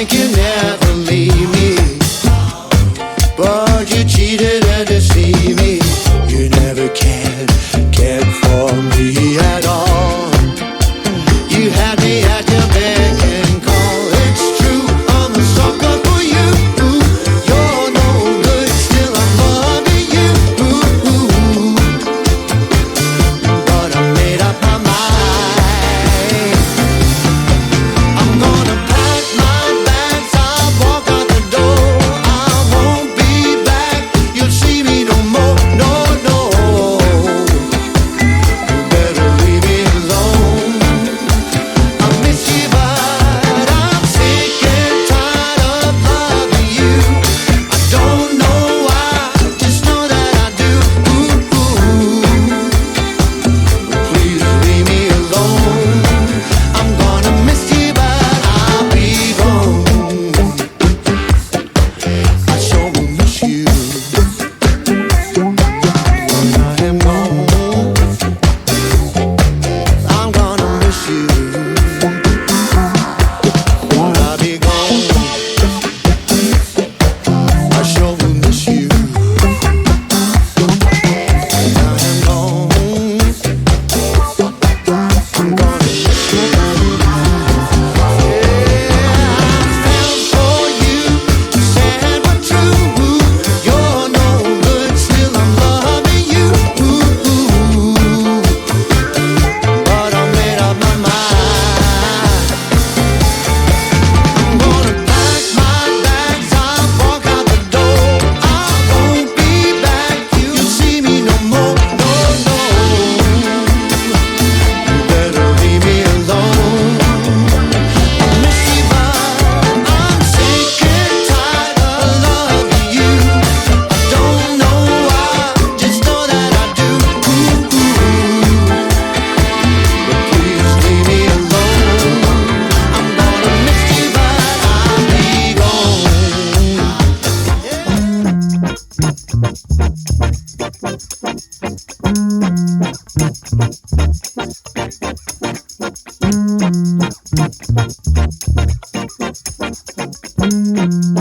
think you never leave me, but you cheated and deceived me. You never cared for me at all. You had me at your beck and call. It's true, I'm a sucker for you. You're no good, still I'm loving you. But I made up my mind. I'm gonna pack my bags, I'll walk out the door. I won't be back, you'll see me no more. No, no, you better leave me alone. I miss you, but I'm sick and tired of loving you. I don't know why, just know that I do. Please leave me alone. I'm gonna miss you, but I'll be gone. I sure will miss you when I am gone. I'm gonna miss you when I be gone. I sure will miss you when I am gone. I'm gonna miss you. Yeah, I fell for you, sad but true. You're no good, still I'm loving you. But I made up my mind. I'm gonna pack my bags, I'll walk out the door. I won't be back, you'll see me no more. No, no, you better leave me alone. I miss you, but I'm sick and tired of loving you. I don't know why, just know that I do. But please leave me alone. I'm gonna miss you, but I'll be gone. Yeah.